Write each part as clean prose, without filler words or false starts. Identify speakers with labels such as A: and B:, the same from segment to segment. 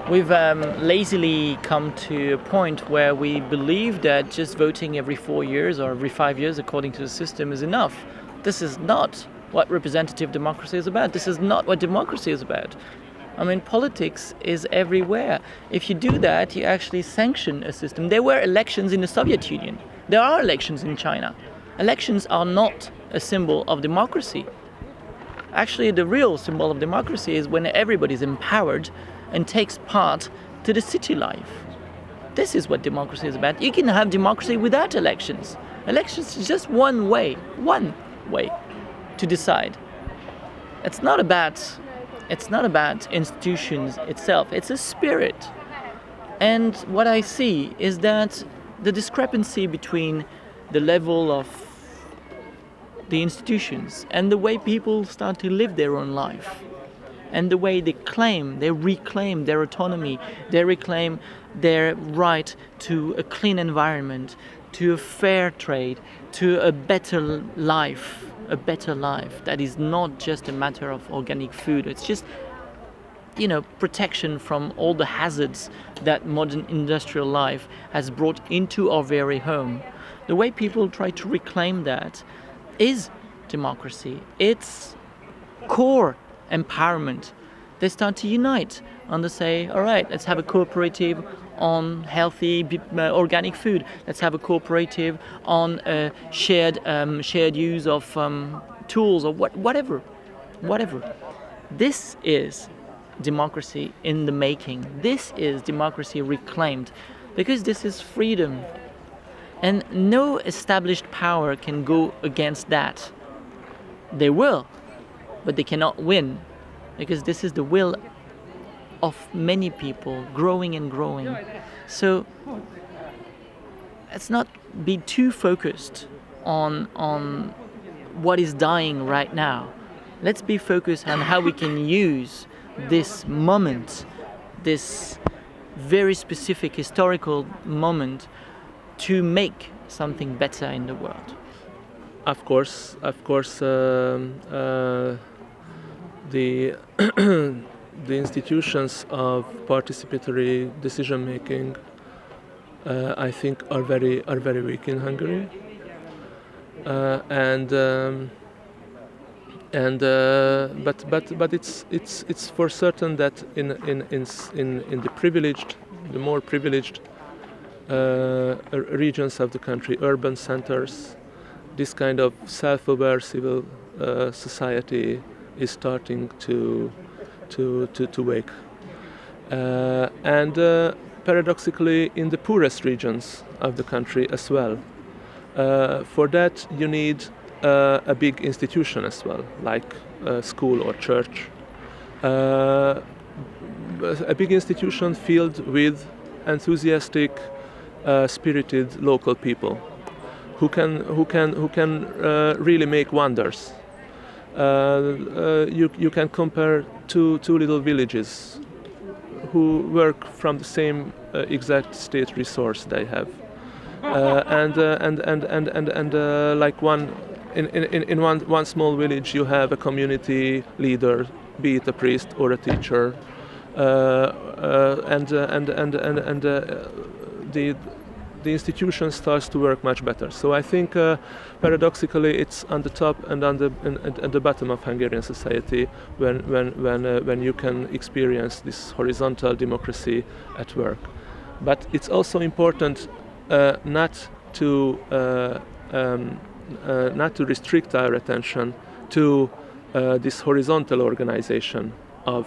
A: We've lazily come to a point where we believe that just voting every 4 years or every 5 years according to the system is enough. This is not what representative democracy is about. This is not what democracy is about. I mean, politics is everywhere. If you do that, you actually sanction a system. There were elections in the Soviet Union. There are elections in China. Elections are not a symbol of democracy. Actually, the real symbol of democracy is when everybody is empowered and takes part to the city life. This is what democracy is about. You can have democracy without elections. Elections is just one way to decide. It's not about institutions itself. It's a spirit. And what I see is that the discrepancy between the level of the institutions and the way people start to live their own life and the way they reclaim their autonomy, they reclaim their right to a clean environment, to a fair trade, to a better life that is not just a matter of organic food. It's just, protection from all the hazards that modern industrial life has brought into our very home. The way people try to reclaim that is democracy. It's core empowerment. They start to unite and they say, all right, let's have a cooperative on healthy organic food. Let's have a cooperative on shared use of tools or whatever. This is democracy in the making. This is democracy reclaimed, because this is freedom. And no established power can go against that. They will, but they cannot win, because this is the will of many people growing and growing. So let's not be too focused on what is dying right now. Let's be focused on how we can use this moment, this very specific historical moment, to make something better in the world.
B: Of course, the the institutions of participatory decision making, I think, are very weak in Hungary, but it's for certain that in the more privileged regions of the country, urban centers, this kind of self-aware civil society is starting to wake, and paradoxically in the poorest regions of the country as well. For that you need a big institution as well, like a school or church, a big institution filled with enthusiastic, spirited local people who can really make wonders. You can compare two little villages who work from the same exact state resource they have, and like in one small village you have a community leader, be it a priest or a teacher, and the institution starts to work much better. So I think paradoxically it's on the top and at the bottom of Hungarian society when you can experience this horizontal democracy at work. But it's also important not to restrict our attention to this horizontal organization of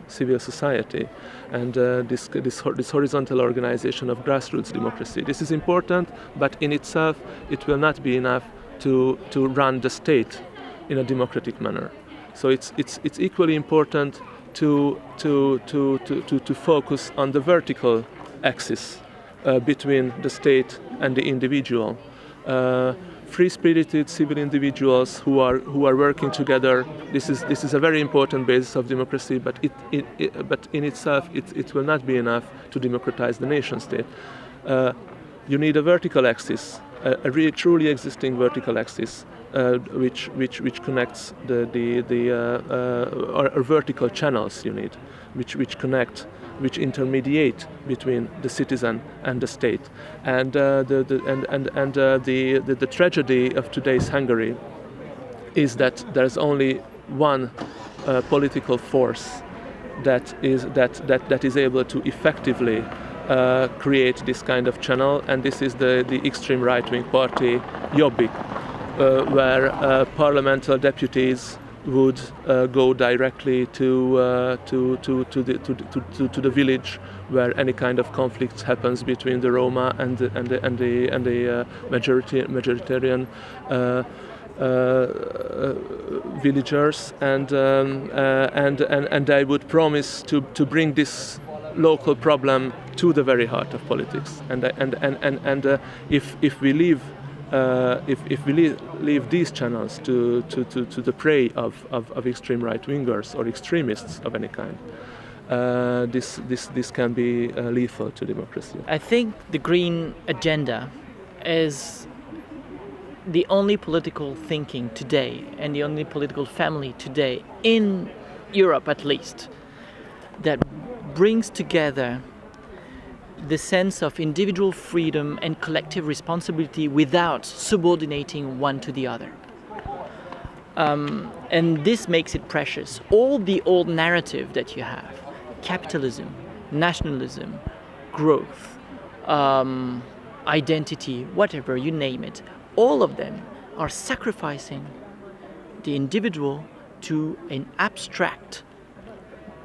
B: civil society, and this horizontal organization of grassroots democracy. This is important, but in itself it will not be enough to run the state in a democratic manner. So it's equally important to focus on the vertical axis between the state and the individual. Free-spirited civil individuals who are working together. This is a very important basis of democracy, but but in itself it will not be enough to democratize the nation state. You need a vertical axis a really truly existing vertical axis which connects or vertical channels you need, which connect, which intermediate between the citizen and the state. And the tragedy of today's Hungary is that there's only one political force that is able to effectively create this kind of channel, and this is the extreme right-wing party Jobbik, where parliamentary deputies would go directly to the village where any kind of conflict happens between the Roma and the majoritarian villagers, and they would promise to bring this local problem to the very heart of politics. And if we leave these channels to the prey of extreme right-wingers or extremists of any kind, this can be lethal to democracy.
A: I think the green agenda is the only political thinking today, and the only political family today, in Europe at least, that brings together the sense of individual freedom and collective responsibility without subordinating one to the other. And this makes it precious. All the old narrative that you have, capitalism, nationalism, growth, identity, whatever, you name it, all of them are sacrificing the individual to an abstract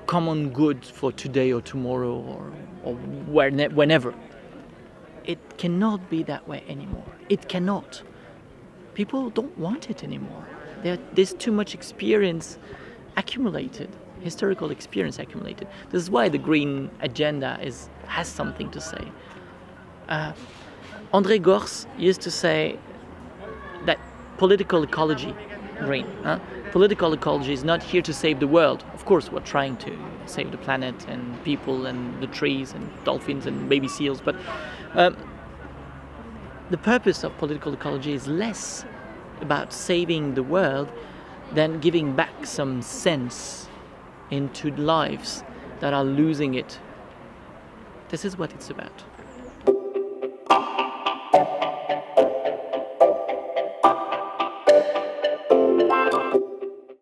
A: common good for today or tomorrow or whenever. It cannot be that way anymore. It cannot. People don't want it anymore. There's too much experience accumulated, historical experience accumulated. This is why the green agenda has something to say. André Gorz used to say that political ecology, green, political ecology is not here to save the world. Of course, we're trying to save the planet and people and the trees and dolphins and baby seals, but the purpose of political ecology is less about saving the world than giving back some sense into lives that are losing it. This is what it's about.